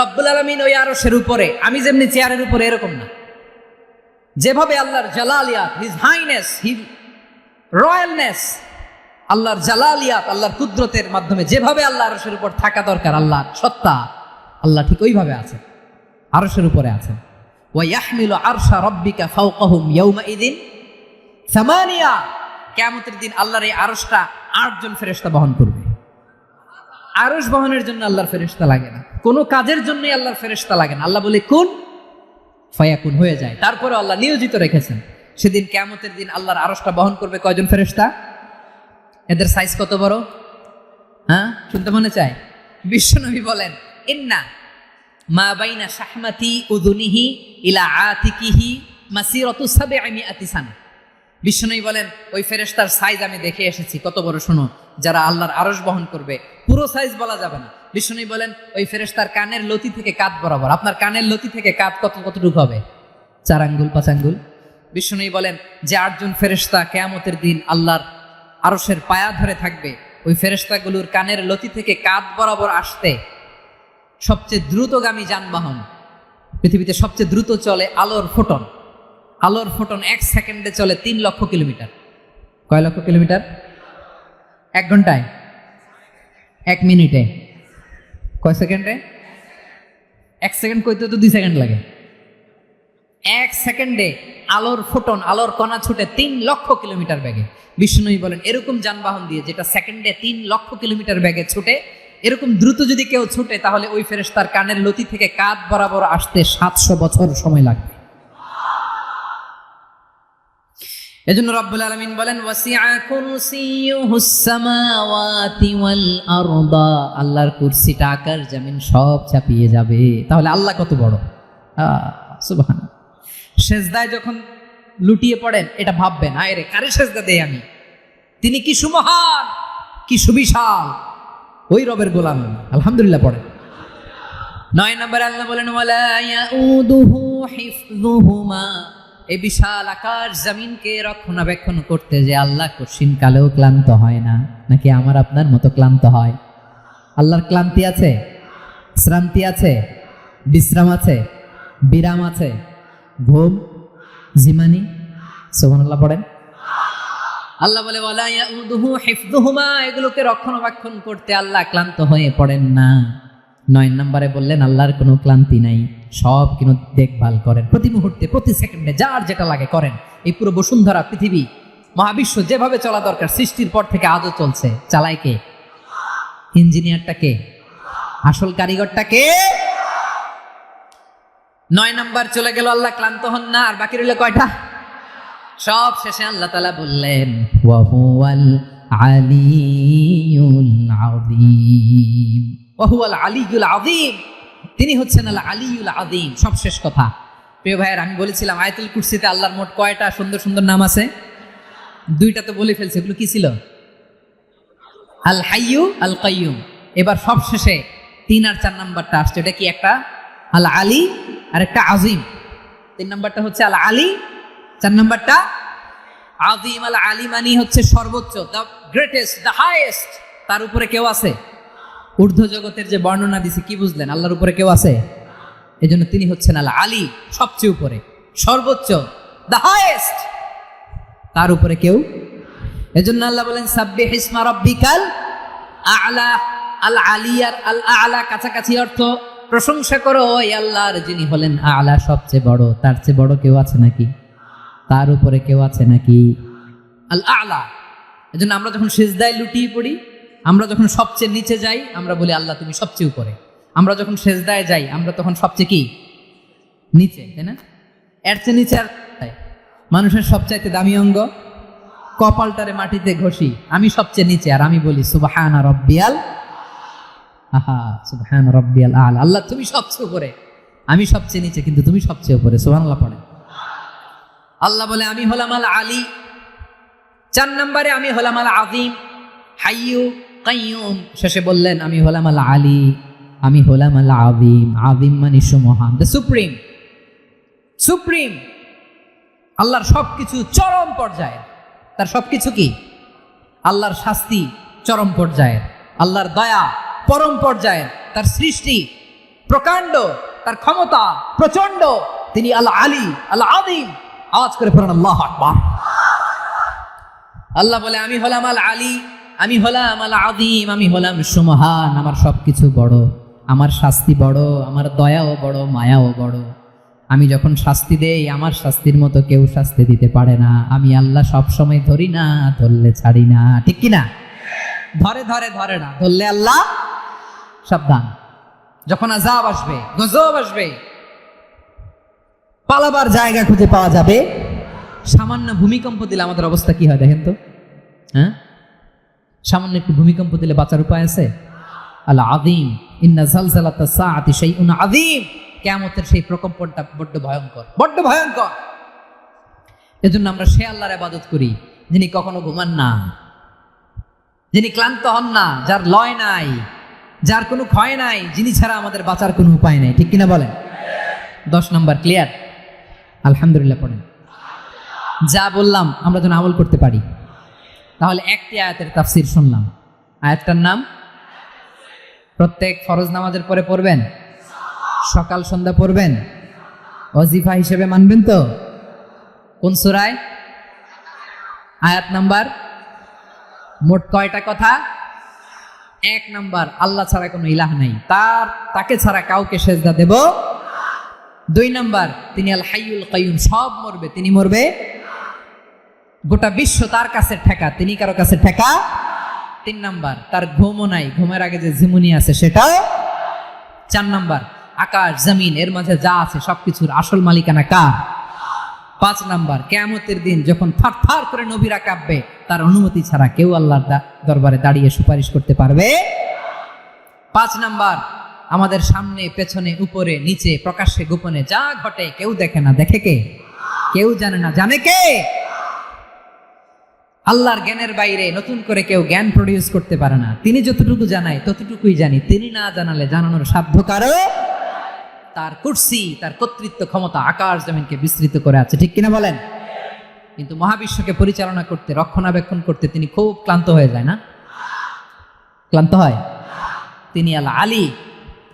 A: রব্বুল আলামিন ওই আরশের উপরে। আমি যেমনি চেয়ারের উপরে এরকম না, যেভাবে আল্লাহর জালালিয়াত, হিজ হাইনেস, হিজ রয়্যালনেস, আল্লাহর জালালিয়াত, আল্লাহর কুদরতের মাধ্যমে যেভাবে আল্লাহ আরশের উপর থাকা দরকার, আল্লাহর সত্তা, আল্লাহ ঠিক ওইভাবে আছেন, আরশের উপরে আছেন। ওয়া ইয়াহমিলু আরশা রাব্বিকা ফাওকাহুম ইয়াওমাইদিন সামানিয়া, কিয়ামতের দিন আল্লাহর এই আরশটা 8 জন ফেরেশতা বহন করবে। আরশ বহনের জন্য আল্লাহর ফেরেশতা লাগে না, কোনো কাজের জন্যই আল্লাহর ফেরেশতা লাগে না। আল্লাহ বলে কুন ফায়াকুন, হয়ে যায়। তারপরে আল্লাহ নিয়োজিত রেখেছেন। সেদিন কিয়ামতের দিন আল্লাহর আরশটা বহন করবে কয়জন ফেরেশতা? এদের সাইজ কত বড়? হ্যাঁ, শুনতে মনে চায়? বিশ্বনবী বলেন ইন্না মা বাইনা শাহমাতি উযুনিহি ইলা আতিকিহি মাসিরাতু 700 সানা। বিশ্বনবী বলেন ওই ফেরেশতার সাইজ আমি দেখে এসেছি, কত বড় শোনো, যারা আল্লাহর আরশ বহন করবে। পুরো সাইজ বলা যাবে না। বিশ্বনবী বলেন ওই ফেরেশতার কানের লতি থেকে কাঁধ বরাবর। আপনার কানের লতি থেকে কাঁধ কতটুকু হবে? 4 আঙ্গুল 5 আঙ্গুল। বিশ্বনবী বলেন যে 8 জন ফেরেশতা কিয়ামতের দিন আল্লাহর আরশের পায়া ধরে থাকবে, ওই ফেরেশতাগুলোর কানের লতি থেকে কাঁধ বরাবর আসতে সবচেয়ে দ্রুতগামী যানবাহন, পৃথিবীতে সবচেয়ে দ্রুত চলে আলোর ফোটন। আলোর ফোটন 1 সেকেন্ডে চলে 3 লক্ষ কিলোমিটার। কয় লক্ষ কিলোমিটার? 1 ঘন্টায়? 1 মিনিটে? কয় সেকেন্ডে? 1 সেকেন্ড কইতে তো 2 সেকেন্ড লাগে। 1 সেকেন্ডে আলোর ফোটন, আলোর কণা ছুটে 3 লক্ষ কিলোমিটার বেগে। বিষ্ণুই বলেন এরকম যানবাহন দিয়ে, যেটা সেকেন্ডে 3 লক্ষ কিলোমিটার বেগে ছুটে, এরকম দ্রুত যদি কেউ ছুটে, তাহলে ওই ফেরেশতার কানের লতি থেকে কাঁধ বরাবর আসতে 700 বছর সময় লাগবে। এজন্য রব্বুল আলামিন বলেন ওয়াসিআ কুরসিয়ুহুস সামাওয়াতি ওয়াল আরদা, আল্লাহর কুরসিটা আকাশ জমিন সব চাপিয়ে যাবে। তাহলে আল্লাহ কত বড়! সুবহানাল্লাহ। সেজদায় যখন লুটিয়ে পড়েন এটা ভাববেন, আয় রে কারে সেজদা দেই আমি, তিনি কি সুমহান, কি সুবিশাল, ওই রবের গোলাম। আলহামদুলিল্লাহ পড়েন। 9 নম্বরে আল্লাহ বলেন ওয়ালা ইয়াউদুহু হিফযুহুমা, এই বিশাল আকাশ জমিনকে রক্ষণাবেক্ষণ করতে যে আল্লাহ কঠিন কালেও ক্লান্ত হয় না। নাকি আমার আপনার মতো ক্লান্ত হয়? আল্লাহর ক্লান্তি আছে, শ্রান্তি আছে, বিশ্রাম আছে, বিরাম আছে, ঘুম, জিমানি? সুবহানাল্লাহ পড়েন। আল্লাহ বলে ওয়ালা ইয়াউদুহু হিফযুহুমা, এগুলোকে রক্ষণাবেক্ষণ করতে আল্লাহ ক্লান্ত হয়ে পড়েন না। 9 নম্বরে বললেন আল্লাহর কোনো ক্লান্তি নাই, সব কিন্তু দেখভাল করেন, প্রতি মুহূর্তে প্রতি সেকেন্ডে যার যেটা লাগে করেন। এই পুরো বসুন্ধরা, পৃথিবী, মহাবিশ্ব যেভাবে চলা দরকার সৃষ্টির পর থেকে আজও চলছে। চালায় কে? ইঞ্জিনিয়ারটা কে? আসল কারিগরটা কে? 9 নাম্বার চলে গেল, আল্লাহ ক্লান্ত হন না। আর বাকি রইল কয়টা? সব শেষে আল্লাহ তাআলা বললেন ওয়া হুয়াল আলিয়ুল আযীম, ওয়া হুয়াল আলিয়ুল আযীম, তিনি হচ্ছেন আল আলিয়ুল আযীম। সব শেষ কথা, প্রিয় ভাইয়ের, আমি বলেছিলাম আয়াতুল কুরসিতে আল্লাহর মোট কয়টা সুন্দর সুন্দর নাম আছে? দুইটা তো বলে ফেলছে, এগুলো কি ছিল? আল হাইয়ু আল কাইয়ুম। এবার সবশেষে 3 আর 4 নাম্বারটা আসছে, এটা কি? একটা আল আলী আর একটা আজিম। 3 নাম্বারটা হচ্ছে আল আলী, 4 নাম্বারটা আজিম। আল আলী মানে হচ্ছে সর্বোচ্চ, দ্য গ্রেটেস্ট, দ্য হাইয়েস্ট। তার উপরে কেউ আছে? ঊর্ধ্ব জগতের যে বর্ণনা দিছে, কি বুঝলেন? আল্লাহর উপরে কেউ আছে? এই জন্য তিনি হচ্ছেন আল আলী, সবচেয়ে উপরে, সর্বোচ্চ, দ্য হাইয়েস্ট। তার উপরে কেউ। এজন্য আল্লাহ বলেন সাব্বিহ ইসমা রাব্বিকাল আ'লা। আল আলী আর আল আ'লা কাছাকাছি অর্থ। প্রশংসা করো ওই আল্লাহর যিনি হলেন আ'লা, সবচেয়ে বড়। তার চেয়ে বড় কেউ আছে নাকি? তার উপরে কেউ আছে নাকি? আল আ'লা। এজন্য আমরা যখন সিজদায় লুটিয়ে পড়ি, আমরা যখন সবচেয়ে নিচে যাই, আমরা বলি আল্লাহ তুমি সবচেয়ে উপরে। আমরা যখন সিজদায় যাই, আমরা তখন সবচেয়ে কি? নিচে, তাই না? এর চেয়ে নিচে আর মানুষের সবচাইতে দামি অঙ্গ কপালটারে মাটিতে ঘষি, আমি সবচেয়ে নিচে, আর আমি বলি সুবহানা রাব্বিয়াল আহা, সুবহানা রাব্বিয়াল আ'লা। আল্লাহ তুমি সবচেয়ে উপরে, আমি সবচেয়ে নিচে, কিন্তু তুমি সবচেয়ে উপরে। সুবহানাল্লাহ পড়ে। আল্লাহ বলে আমি হলাম আল আলী। 4 নম্বরে আমি হলাম আল আযীম, হাইয়ু কাইয়ুম। শেষে বললেন আমি হলাম আল আলী, আমি হলাম আল আযীম। আযীম মানে সুমহান, দ্য সুপ্রিম। সুপ্রিম আল্লাহর সবকিছু চরম পর্যায়ে। তার সবকিছু কি? আল্লাহর শাস্তি চরম পর্যায়ে, আল্লাহর দয়া পরম পর্যায়ে, তার সৃষ্টি প্রকাণ্ড, তার ক্ষমতা প্রচন্ড। তিনি আল আলী আল আযীম। আওয়াজ করে পড়েন আল্লাহু আকবার। আল্লাহ বলে আমি হলাম আল আলী, আমি হলাম আল আযীম, আমি হলাম সুমহান। আমার সবকিছু বড়, আমার শাস্তি বড়, আমার দয়াও বড়, মায়াও বড়। আমি যখন শাস্তি দেই, আমার শাস্তির মতো কেউ শাস্তি দিতে পারে না। আমি আল্লাহ সবসময় ধরি না, ধরলে ছাড়ি না। ঠিক কিনা? ধরে ধরে ধরে না, ধরলে আল্লাহ সাবধান। যখন আযাব আসবে, গজব আসবে, পালাবার জায়গা খুঁজে পাওয়া যাবে। সামান্য ভূমিকম্প দিলে আমাদের অবস্থা কি হয় দেখেন তো? হ্যাঁ, সামান্য একটু ভূমিকম্প দিলে বাঁচার উপায় আছে? আল আযীম, ইন্না যালযালাতাস সাআতি শাইউন আযীম। কিয়ামতের সেই প্রকম্পনটা বড্ড ভয়ঙ্কর, বড্ড ভয়ঙ্কর। এজন্য আমরা সে আল্লাহর ইবাদত করি যিনি কখনো ঘুমান না, যিনি ক্লান্ত হন না, যার লয় নাই, যার কোনো ক্ষয় নাই, যিনি ছাড়া আমাদের বাঁচার কোনো উপায় নেই। ঠিক কিনা বলেন? 10 নম্বর ক্লিয়ার? আলহামদুলিল্লাহ পড়েন। যা বললাম আমরা যেন আমল করতে পারি। তাহলে একটি আয়াতের তাফসীর শুনলাম, আয়াতটার নাম প্রত্যেক ফরজ নামাজের পরে পড়বেন, সকাল সন্ধ্যা পড়বেন, ওয়াজিফা হিসেবে মানবেন তো? কোন সূরায়? আয়াত নাম্বার। মোট কয়টা কথা? 1 নাম্বার, আল্লাহ ছাড়া কোনো ইলাহ নাই, তাকে ছাড়া কাউকে সেজদা দেব। 2 নাম্বার, তিনি আল হাইয়ুল কাইয়ুম, সব মরবে, তিনি মরবে। গোটা বিশ্ব তার কাছে ঠেকা, তিনি কারো কাছে ঠেকা। 3 নাম্বার, তার ঘুমও নাই, ঘুমের আগে যে ঝিমুনি আছে সেটাও। 4 নাম্বার, আকাশ জমিন এর মাঝে যা আছে সবকিছুর আসল মালিকানা কার? 5 নাম্বার, কিয়ামতের দিন যখন থারথার করে নবীরা কাঁপবে, তার অনুমতি ছাড়া কেউ আল্লাহর দরবারে দাঁড়িয়ে সুপারিশ করতে পারবে। 5 নাম্বার, আমাদের সামনে পেছনে উপরে নিচে প্রকাশ্যে গোপনে যা ঘটে কেউ দেখে না, দেখে কে? কেউ জানে না, জানে কে? আল্লাহর জ্ঞানের বাইরে নতুন করে কেউ জ্ঞান প্রডিউস করতে পারে না। তিনি যতটুকু জানায় ততটুকুই জানি, তিনি না জানালে জানানোর সাধ্য কারো। তার কুরসি, তার কর্তৃত্ব ক্ষমতা আকাশ জমিনকে বিস্তৃত করে আছে। ঠিক কিনা বলেন? কিন্তু মহাবিশ্বকে পরিচালনা করতে, রক্ষণাবেক্ষণ করতে তিনি খুব ক্লান্ত হয়ে যায় না? ক্লান্ত হয়? তিনি আল আলী,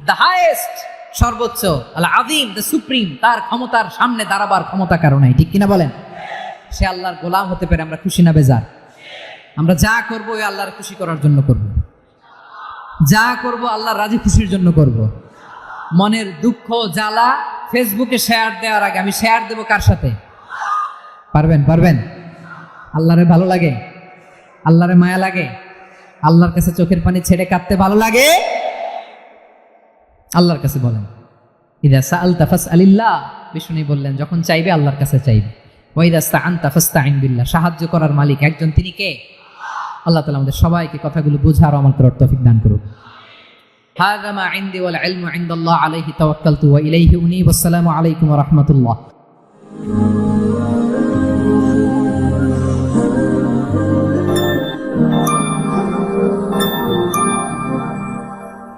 A: দ্য হাইয়েস্ট, সর্বোচ্চ, আল আযীম, দ্য সুপ্রিম। তার ক্ষমতার সামনে দাঁড়াবার ক্ষমতা কারো নাই। ঠিক কিনা বলেন? সে আল্লাহর গোলাম হতে পেরে আমরা খুশি না বেজার? আমরা যা করবো ওই আল্লাহর খুশি করার জন্য করব, যা করব আল্লাহর রাজি খুশির জন্য করব। মনের দুঃখ জ্বালা ফেসবুকে শেয়ার দেওয়ার আগে আমি শেয়ার দেব কার সাথে? পারবেন? পারবেন? আল্লাহরে ভালো লাগে? আল্লাহরে মায়া লাগে? আল্লাহর কাছে চোখের পানি ছেড়ে কাঁদতে ভালো লাগে? আল্লাহর কাছে বলেন, ইযা সাআলতা ফাসআলিল্লাহ। বিষ্ণু বললেন যখন চাইবে আল্লাহর কাছে চাইবে। ওয়া ইযা ইসতাআনতা ফাসতাঈন বিল্লাহ। সাহায্য করার মালিক একজন, তিনি কে? আল্লাহ তাআলা আমাদের সবাইকে কথাগুলো বোঝার আমল করার তৌফিক দান করুন। হাযা মা ইনদি ওয়াল ইলমু ইনদাল্লাহ আলাইহি তাওয়াক্কালতু ওয়া ইলাইহি উনীব। আসসালামু আলাইকুম ওয়া রাহমাতুল্লাহ।